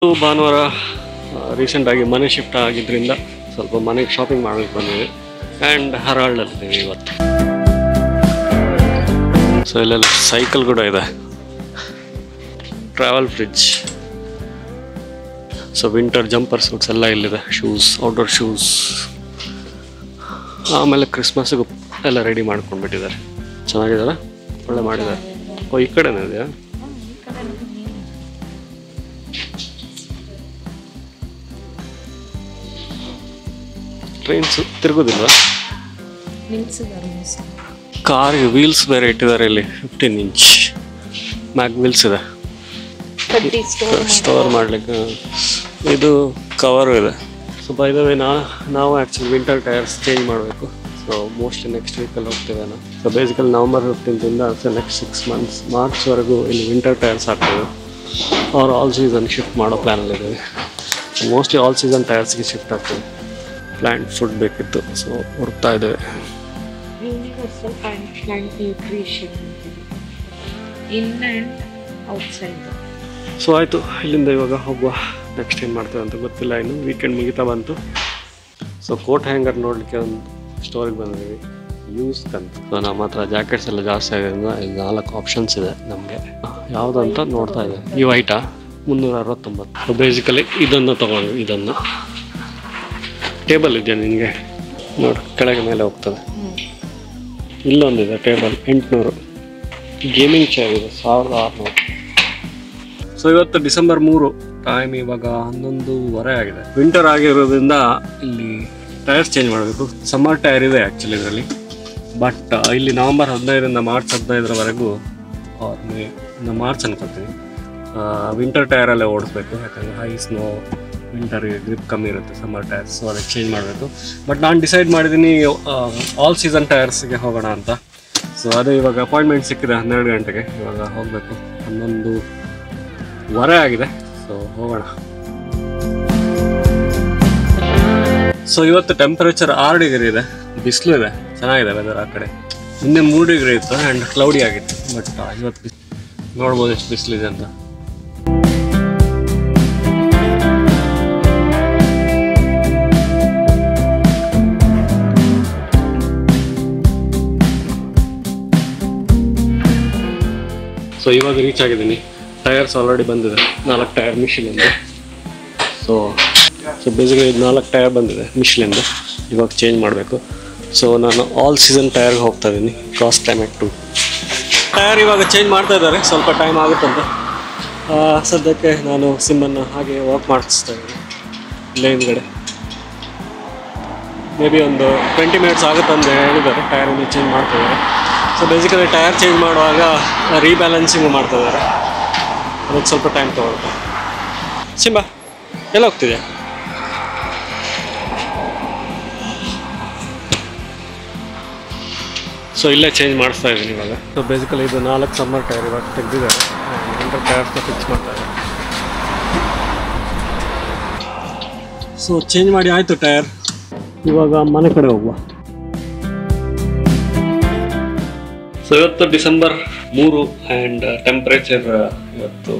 ಭಾನುವಾರ ರೀಸೆಂಟಾಗಿ ಮನೆ ಶಿಫ್ಟ್ ಆಗಿದ್ದರಿಂದ ಸ್ವಲ್ಪ ಮನೆಗೆ ಶಾಪಿಂಗ್ ಮಾಡಲಿಕ್ಕೆ ಬಂದಿದೆ ಆ್ಯಂಡ್ ಹರಾಳಲ್ಲಿದ್ದೀವಿ ಇವತ್ತು. ಸೊ ಇಲ್ಲೆಲ್ಲ ಸೈಕಲ್ ಕೂಡ ಇದೆ, travel fridge, so winter jumper suits ಎಲ್ಲ ಇಲ್ಲಿದೆ, ಶೂಸ್, ಔಟ್ಡೋರ್ ಶೂಸ್. ಆಮೇಲೆ ಕ್ರಿಸ್ಮಸ್ಗೂ ಎಲ್ಲ ರೆಡಿ ಮಾಡ್ಕೊಂಡ್ಬಿಟ್ಟಿದ್ದಾರೆ. ಚೆನ್ನಾಗಿದ್ದಾರೆ, ಒಳ್ಳೆ ಮಾಡಿದ್ದಾರೆ. ಓ, ಈ ಕಡೆನೇ ಇದೆಯಾ? ಟ್ರೈನ್ಸ್ ತಿರುಗೋದಿಲ್ವಾ? ಕಾರಿಗೆ ವೀಲ್ಸ್ ಬೇರೆ ಇಟ್ಟಿದ್ದಾರೆ ಇಲ್ಲಿ, 15 ಇಂಚ್ ಮ್ಯಾಗ್ ವೀಲ್ಸ್ ಇದೆ ಸ್ಟೋರ್ ಮಾಡಲಿಕ್ಕೆ. ಇದು ಕವರು ಇದೆ. ಸೊ ಬೈ ದ ವೇ ನಾವು ಆ್ಯಕ್ಚುಲಿ ವಿಂಟರ್ ಟೈರ್ಸ್ ಚೇಂಜ್ ಮಾಡಬೇಕು. ಸೊ ಮೋಸ್ಟ್ಲಿ ನೆಕ್ಸ್ಟ್ ವೀಕಲ್ಲಿ ಹೋಗ್ತೇವೆ ನಾವು. ಸೊ ಬೇಸಿಕಲಿ ನವಂಬರ್ 15ರಿಂದ ನೆಕ್ಸ್ಟ್ 6 months ಮಾರ್ಚ್ವರೆಗೂ ಇಲ್ಲಿ ವಿಂಟರ್ ಟೈರ್ಸ್ ಹಾಕ್ತೇವೆ. ಅವ್ರು ಆಲ್ ಸೀಸನ್ ಶಿಫ್ಟ್ ಮಾಡೋ ಪ್ಲ್ಯಾನಲ್ಲಿದ್ದೇವೆ. ಮೋಸ್ಟ್ಲಿ ಆಲ್ ಸೀಸನ್ ಟೈರ್ಸ್ಗೆ ಶಿಫ್ಟ್ ಆಗ್ತೇವೆ. ಪ್ಲ್ಯಾಂಟ್ ಫುಡ್ ಬೇಕಿತ್ತು, ಸೊ ಹುಡುಕ್ತಾ ಇದ್ದೇವೆ. ಸೊ ಆಯಿತು, ಇಲ್ಲಿಂದ ಇವಾಗ ಹೋಗುವ. ನೆಕ್ಸ್ಟ್ ಏನು ಮಾಡ್ತೇವೆ ಅಂತ ಗೊತ್ತಿಲ್ಲ, ಇನ್ನು ವೀಕೆಂಡ್ ಮುಗಿತಾ ಬಂತು. ಸೊ ಕೋಟ್ ಹ್ಯಾಂಗರ್ ನೋಡಲಿಕ್ಕೆ ಒಂದು ಸ್ಟೋರಿಗೆ ಬಂದಿದ್ದೀವಿ, ಯೂಸ್ ಅಂತ. ಸೊ ನಮ್ಮ ಹತ್ರ ಜಾಕೆಟ್ಸ್ ಎಲ್ಲ ಜಾಸ್ತಿ ಆಗೋದ್ರಿಂದ ಇಲ್ಲಿ 4 ಆಪ್ಷನ್ಸ್ ಇದೆ ನಮಗೆ. ಯಾವುದಂತ ನೋಡ್ತಾ ಇದೆ. ಈ ವೈಟಾ 369. ಸೊ ಬೇಸಿಕಲಿ ಇದನ್ನು ತೊಗೊಂಡು, ಇದನ್ನು ಟೇಬಲ್ ಇದೆಯಾ ನಿನಗೆ? ನೋಡಿ, ಕೆಳಗೆ ಮೇಲೆ ಹೋಗ್ತದೆ. ಇಲ್ಲೊಂದಿದೆ ಟೇಬಲ್, 800. ಗೇಮಿಂಗ್ ಚೇರ್ ಇದೆ 1600. ಸೊ ಇವತ್ತು ಡಿಸೆಂಬರ್ 3, ಟೈಮ್ ಇವಾಗ 11:30 ಆಗಿದೆ. ವಿಂಟರ್ ಆಗಿರೋದ್ರಿಂದ ಇಲ್ಲಿ ಟೈರ್ಸ್ ಚೇಂಜ್ ಮಾಡಬೇಕು. ಸಮ್ಮರ್ ಟೈರ್ ಇದೆ ಆ್ಯಕ್ಚುಲಿ ಇದರಲ್ಲಿ, ಬಟ್ ಇಲ್ಲಿ ನವಂಬರ್ 15ರಿಂದ ಮಾರ್ಚ್ 15ರವರೆಗೂ ಮಾರ್ಚ್ ಅನ್ಕೋತೀನಿ ವಿಂಟರ್ ಟೈರಲ್ಲೇ ಓಡಿಸ್ಬೇಕು. ಯಾಕಂದರೆ ಹೈ ಸ್ನೋ, ವಿಂಟರ್ಗೆ ಗ್ರಿಪ್ ಕಮ್ಮಿ ಇರುತ್ತೆ ಸಮ್ಮರ್ ಟೈರ್ಸ್. ಸೊ ಅದಕ್ಕೆ ಚೇಂಜ್ ಮಾಡಬೇಕು. ಬಟ್ ನಾನು ಡಿಸೈಡ್ ಮಾಡಿದ್ದೀನಿ ಆಲ್ ಸೀಸನ್ ಟೈರ್ಸ್ಗೆ ಹೋಗೋಣ ಅಂತ. ಸೊ ಅದೇ ಇವಾಗ ಅಪಾಯಿಂಟ್ಮೆಂಟ್ ಸಿಕ್ಕಿದೆ 12 ಗಂಟೆಗೆ. ಇವಾಗ ಹೋಗಬೇಕು. 11:15 ಆಗಿದೆ. ಸೊ ಹೋಗೋಣ. ಸೊ ಇವತ್ತು ಟೆಂಪರೇಚರ್ 6 ಡಿಗ್ರಿ ಇದೆ, ಬಿಸಿಲು ಇದೆ, ಚೆನ್ನಾಗಿದೆ ವೆದರ್. ಆ ಕಡೆ ನಿನ್ನೆ 3 ಡಿಗ್ರಿ ಇತ್ತು ಆ್ಯಂಡ್ ಕ್ಲೌಡಿ ಆಗಿತ್ತು. ಬಟ್ ಇವತ್ತು ನೋಡ್ಬೋದು ಎಷ್ಟು ಬಿಸಿಲಿದೆ ಅಂತ. ಸೊ ಇವಾಗ ರೀಚ್ ಆಗಿದ್ದೀನಿ. ಟೈರ್ಸ್ ಆಲ್ರೆಡಿ ಬಂದಿದೆ, 4 ಟೈರ್ ಮಿಷಿಲಿಂದ. ಸೊ ಬೇಸಿಕಲಿ 4 ಟೈರ್ ಬಂದಿದೆ ಮಿಷಿಲಿಂದ. ಇವಾಗ ಚೇಂಜ್ ಮಾಡಬೇಕು. ಸೊ ನಾನು ಆಲ್ ಸೀಸನ್ ಟೈರ್ಗೆ ಹೋಗ್ತಾ ಇದ್ದೀನಿ, ಕ್ರಾಸ್ ಕ್ಲೈಮೇಟ್ 2 ಟೈರ್ ಇವಾಗ ಚೇಂಜ್ ಮಾಡ್ತಾ ಇದ್ದಾರೆ. ಸ್ವಲ್ಪ ಟೈಮ್ ಆಗುತ್ತಂತೆ. ಸದ್ಯಕ್ಕೆ ನಾನು ಸಿಮ್ಮನ್ನು ಹಾಗೆ ವಾಕ್ ಮಾಡಿಸ್ತಾ ಇದ್ದೀನಿ ಇಲ್ಲೇ ಹಿಂದ್ಗಡೆ. ಮೇ ಬಿ ಒಂದು 20 ಮಿನಿಟ್ಸ್ ಆಗುತ್ತಂತ ಹೇಳಿದ್ದಾರೆ. ಟೈರನ್ನು ಚೇಂಜ್ ಮಾಡ್ತಾ ಇದ್ದಾರೆ. ಸೊ ಬೇಸಿಕಲಿ ಟೈರ್ ಚೇಂಜ್ ಮಾಡುವಾಗ ರೀಬ್ಯಾಲೆನ್ಸಿಂಗು ಮಾಡ್ತಾ ಇದ್ದಾರೆ, ಅದಕ್ಕೆ ಸ್ವಲ್ಪ ಟೈಮ್ ತೊಗೊಳುತ್ತೆ. ಸಿಂಬಾ ಎಲ್ಲ ಹೋಗ್ತಿದೆ? ಸೊ ಇಲ್ಲೇ ಚೇಂಜ್ ಮಾಡಿಸ್ತಾ ಇದ್ದೀನಿ ಇವಾಗ. ಸೊ ಬೇಸಿಕಲಿ ಇದು 4 ಸಮ್ಮರ್ ಟೈರ್ ಇವಾಗ ತೆಗೆದಿದ್ದಾರೆ, ವಿಂಟರ್ ಟೈರ್ಸ್ನ ಫಿಕ್ಸ್ ಮಾಡ್ತಾ ಇದ್ದಾರೆ. ಸೊ ಚೇಂಜ್ ಮಾಡಿ ಆಯಿತು ಟೈರ್. ಇವಾಗ ಮನೆ ಕಡೆ ಹೋಗುವ. ಸೊ ಇವತ್ತು ಡಿಸೆಂಬರ್ 3 ಆ್ಯಂಡ್ ಟೆಂಪ್ರೇಚರ್ ಇವತ್ತು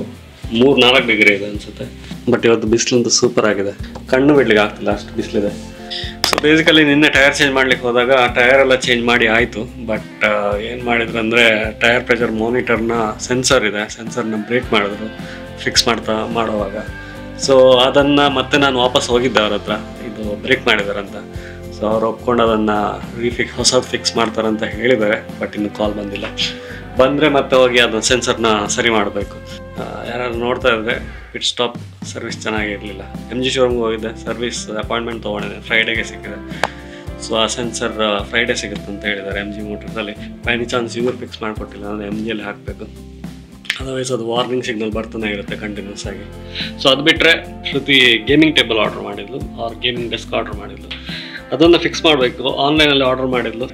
3-4 ಡಿಗ್ರಿ ಇದೆ ಅನಿಸುತ್ತೆ. ಬಟ್ ಇವತ್ತು ಬಿಸಿಲಂತೂ ಸೂಪರ್ ಆಗಿದೆ, ಕಣ್ಣು ಬಿಡ್ಲಿಕ್ಕೆ ಆಗ್ತಿಲ್ಲ, ಅಷ್ಟು ಬಿಸಿಲಿದೆ. ಸೊ ಬೇಸಿಕಲಿ ನಿನ್ನೆ ಟೈರ್ ಚೇಂಜ್ ಮಾಡ್ಲಿಕ್ಕೆ ಹೋದಾಗ ಟೈರ್ ಎಲ್ಲ ಚೇಂಜ್ ಮಾಡಿ ಆಯಿತು. ಬಟ್ ಏನು ಮಾಡಿದ್ರು ಅಂದರೆ ಟೈರ್ ಪ್ರೆಷರ್ ಮಾನಿಟರ್ನ ಸೆನ್ಸರ್ ಇದೆ, ಸೆನ್ಸರ್ನ ಬ್ರೇಕ್ ಮಾಡಿದ್ರು ಫಿಕ್ಸ್ ಮಾಡುವಾಗ. ಸೊ ಅದನ್ನು ಮತ್ತೆ ನಾನು ವಾಪಸ್ ಹೋಗಿದ್ದೆ ಅವ್ರ ಹತ್ರ, ಇದು ಬ್ರೇಕ್ ಮಾಡಿದಾರಂತ. ಸೊ ಅವ್ರು ಒಪ್ಕೊಂಡು ಅದನ್ನು ಹೊಸದು ಫಿಕ್ಸ್ ಮಾಡ್ತಾರಂತ ಹೇಳಿದ್ದಾರೆ. ಬಟ್ ಇನ್ನು ಕಾಲ್ ಬಂದಿಲ್ಲ. ಬಂದರೆ ಮತ್ತೆ ಹೋಗಿ ಅದನ್ನು ಸೆನ್ಸರ್ನ ಸರಿ ಮಾಡಬೇಕು. ಯಾರು ನೋಡ್ತಾ ಇದ್ದರೆ ಪಿಟ್ ಸ್ಟಾಪ್ ಸರ್ವಿಸ್ ಚೆನ್ನಾಗಿರಲಿಲ್ಲ. MG ಶೋರೂಮ್ಗೆ ಹೋಗಿದ್ದೆ, ಸರ್ವಿಸ್ ಅಪಾಯಿಂಟ್ಮೆಂಟ್ ತೊಗೊಂಡಿದ್ದೆ, ಫ್ರೈಡೇಗೆ ಸಿಕ್ಕಿದೆ. ಸೊ ಆ ಸೆನ್ಸರ್ ಫ್ರೈಡೇ ಸಿಗುತ್ತೆ ಅಂತ ಹೇಳಿದ್ದಾರೆ MG ಮೋಟರ್ಸಲ್ಲಿ. ಬೈ ಎನಿ ಚಾನ್ಸ್ ಇವ್ರು ಫಿಕ್ಸ್ ಮಾಡಿಕೊಟ್ಟಿಲ್ಲ ಅಂದರೆ MGಯಲ್ಲಿ ಹಾಕಬೇಕು. ಅದರ್ವೈಸ್ ಅದು ವಾರ್ನಿಂಗ್ ಸಿಗ್ನಲ್ ಬರ್ತಾನೆ ಇರುತ್ತೆ ಕಂಟಿನ್ಯೂಸ್ ಆಗಿ. ಸೊ ಅದು ಬಿಟ್ಟರೆ ಶ್ರುತಿ ಗೇಮಿಂಗ್ ಟೇಬಲ್ ಆರ್ಡರ್ ಮಾಡಿದ್ಲು, ಅವ್ರ ಗೇಮಿಂಗ್ ಡೆಸ್ಕ್ ಆರ್ಡರ್ ಮಾಡಿದ್ಲು. ಅದನ್ನು ಫಿಕ್ಸ್ ಮಾಡಬೇಕು. ಆನ್ಲೈನಲ್ಲಿ ಆರ್ಡರ್ ಮಾಡಿದ್ಲು,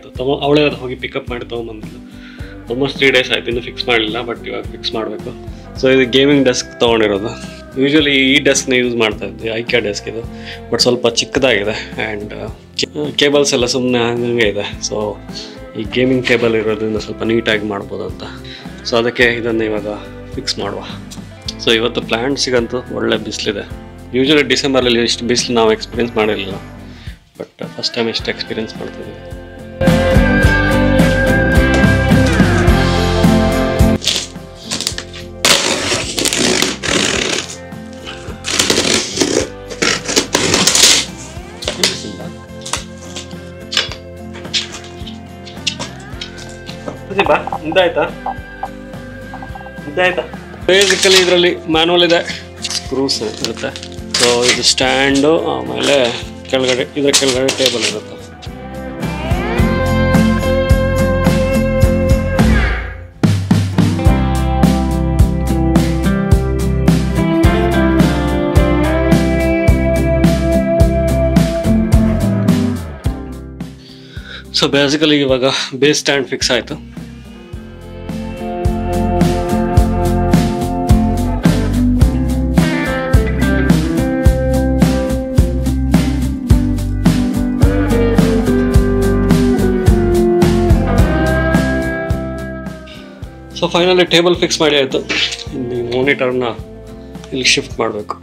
ಅವಳೇ ಅದು ಹೋಗಿ ಪಿಕಪ್ ಮಾಡಿ ತೊಗೊಂಬಂದಿದ್ಲು. ಆಲ್ಮೋಸ್ಟ್ 3 ಡೇಸ್ ಆಯಿತು, ಇನ್ನೂ ಫಿಕ್ಸ್ ಮಾಡಲಿಲ್ಲ. ಬಟ್ ಇವಾಗ ಫಿಕ್ಸ್ ಮಾಡಬೇಕು. ಸೊ ಇದು ಗೇಮಿಂಗ್ ಡೆಸ್ಕ್ ತೊಗೊಂಡಿರೋದು. ಯೂಶ್ವಲಿ ಈ ಡೆಸ್ಕ್ನ ಯೂಸ್ ಮಾಡ್ತಾ ಇದ್ದೆ, ಐಕ್ಯಾ ಡೆಸ್ಕ್ ಇದು. ಬಟ್ ಸ್ವಲ್ಪ ಚಿಕ್ಕದಾಗಿದೆ ಆ್ಯಂಡ್ ಕೇಬಲ್ಸ್ ಎಲ್ಲ ಸುಮ್ಮನೆ ಹಂಗೆ ಇದೆ. ಸೊ ಈ ಗೇಮಿಂಗ್ ಟೇಬಲ್ ಇರೋದ್ರಿಂದ ಸ್ವಲ್ಪ ನೀಟಾಗಿ ಮಾಡ್ಬೋದು ಅಂತ. ಸೊ ಅದಕ್ಕೆ ಇದನ್ನು ಇವಾಗ ಫಿಕ್ಸ್ ಮಾಡುವ. ಸೊ ಇವತ್ತು ಪ್ಲ್ಯಾಂಟ್ಸಿಗಂತೂ ಒಳ್ಳೆ ಬಿಸಿಲಿದೆ. ಯೂಶ್ವಲಿ ಡಿಸೆಂಬರಲ್ಲಿ ಇಷ್ಟು ಬಿಸಿಲು ನಾವು ಎಕ್ಸ್ಪೀರಿಯನ್ಸ್ ಮಾಡಿರಲಿಲ್ಲ, ಬಟ್ ಫಸ್ಟ್ ಟೈಮ್ ಇಷ್ಟು ಎಕ್ಸ್ಪೀರಿಯನ್ಸ್ ಮಾಡ್ತಿದ್ದೀವಿ. ಬೇಸಿಕಲಿ ಇದರಲ್ಲಿ ಮ್ಯಾನುವಲ್ ಇದೆ, ಸ್ಕ್ರೂಸ್ ಇರುತ್ತೆ. ಸೊ ಇದು ಸ್ಟ್ಯಾಂಡು, ಆಮೇಲೆ ಕೆಳಗಡೆ ಇದರ ಕೆಳಗಡೆ ಟೇಬಲ್ ಇರುತ್ತೆ. ಸೊ ಬೇಸಿಕಲಿ ಇವಾಗ ಬೇಸ್ ಸ್ಟ್ಯಾಂಡ್ ಫಿಕ್ಸ್ ಆಯಿತು. ಸೊ ಫೈನಲಿ ಟೇಬಲ್ ಫಿಕ್ಸ್ ಮಾಡಿ ಆಯಿತು. ಇಲ್ಲಿ ಮಾನಿಟರ್ನ ಇಲ್ಲಿ ಶಿಫ್ಟ್ ಮಾಡಬೇಕು.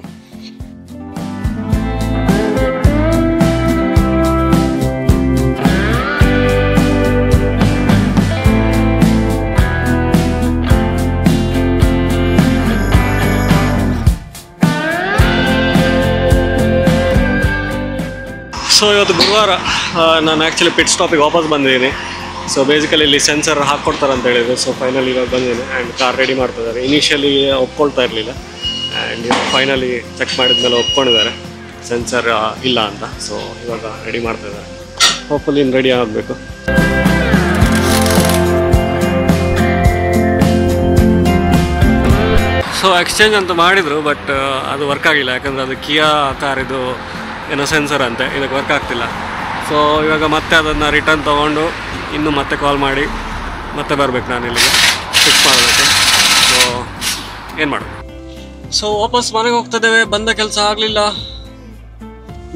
ಸೊ ಇವತ್ತು ಗುರುವಾರ, ನಾನು ಆ್ಯಕ್ಚುಲಿ ಪಿಟ್ ಸ್ಟಾಪಿಗೆ ವಾಪಸ್ ಬಂದಿದ್ದೀನಿ. ಸೊ ಬೇಸಿಕಲಿ ಇಲ್ಲಿ ಸೆನ್ಸರ್ ಹಾಕ್ಕೊಡ್ತಾರೆ ಅಂತ ಹೇಳಿದ್ರು. ಸೊ ಫೈನಲಿ ಇವಾಗ ಬಂದಿದ್ದೀನಿ ಆ್ಯಂಡ್ ಕಾರ್ ರೆಡಿ ಮಾಡ್ತಿದ್ದಾರೆ. ಇನಿಷಿಯಲಿ ಒಪ್ಕೊಳ್ತಾ ಇರಲಿಲ್ಲ ಆ್ಯಂಡ್ ಇವಾಗ ಫೈನಲಿ ಚೆಕ್ ಮಾಡಿದ್ಮೇಲೆ ಒಪ್ಕೊಂಡಿದ್ದಾರೆ ಸೆನ್ಸರ್ ಇಲ್ಲ ಅಂತ. ಸೊ ಇವಾಗ ರೆಡಿ ಮಾಡ್ತಾಯಿದ್ದಾರೆ. ಹೋಪ್ಫುಲಿ ಇನ್ನು ರೆಡಿ ಆಗಬೇಕು. ಸೊ ಎಕ್ಸ್ಚೇಂಜ್ ಅಂತ ಮಾಡಿದರು, ಬಟ್ ಅದು ವರ್ಕ್ ಆಗಿಲ್ಲ. ಯಾಕಂದರೆ ಅದು ಕಿಯಾ ಕಾರಿದು ಏನೋ ಸೆನ್ಸರ್ ಅಂತೆ, ಇದಕ್ಕೆ ವರ್ಕ್ ಆಗ್ತಿಲ್ಲ. ಸೊ ಇವಾಗ ಮತ್ತೆ ಅದನ್ನು ರಿಟರ್ನ್ ತೊಗೊಂಡು ಇನ್ನೂ ಮತ್ತೆ ಕಾಲ್ ಮಾಡಿ ಮತ್ತೆ ಬರಬೇಕು ನಾನು ಇಲ್ಲಿಗೆ ಫಿಕ್ಸ್ ಮಾಡಬೇಕು. ಸೊ ಏನು ಮಾಡೋದು. ಸೊ ವಾಪಸ್ ಮನೆಗೆ ಹೋಗ್ತಿದ್ದೇವೆ. ಬಂದ ಕೆಲಸ ಆಗಲಿಲ್ಲ.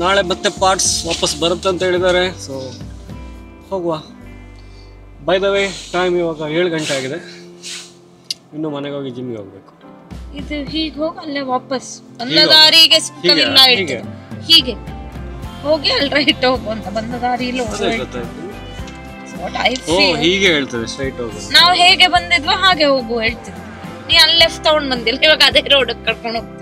ನಾಳೆ ಮತ್ತೆ ಪಾರ್ಟ್ಸ್ ವಾಪಸ್ ಬರುತ್ತೆ ಅಂತ ಹೇಳಿದ್ದಾರೆ. ಸೊ ಹೋಗುವ. ಬೈ ದ ವೇ ಟೈಮ್ ಇವಾಗ 7 ಗಂಟೆ ಆಗಿದೆ. ಇನ್ನು ಮನೆಗೆ ಹೋಗಿ ಜಿಮ್ಗೆ ಹೋಗ್ಬೇಕು. ಇದು ಹೀಗೆ ಹೋಗಿ ಅಲ್ಲೇ ವಾಪಸ್ ಬಂದ ದಾರಿಗೆ ಹೀಗೆ ಹೋಗಿ ಅಲ್ಲಿ ರೈಟ್ ಹೋಗು ಅಂತ ಬಂದ ದಾರಿಯಲ್ಲಿ ಹೀಗೆ ಹೇಳ್ತದೆ ಸ್ಟ್ರೈಟ್ ಹೋಗು. ನಾವು ಹೇಗೆ ಬಂದಿದ್ವೋ ಹಾಗೆ ಹೋಗು ಹೇಳ್ತಿದ್ವಿ. ನೀ ಅಲ್ಲಿ ಲೆಫ್ಟ್ ತಗೊಂಡ್ ಬಂದಿಲ್ಲ, ಇವಾಗ ಅದೇ ರೋಡ್ ಕರ್ಕೊಂಡು ಹೋಗ್ತೀವಿ.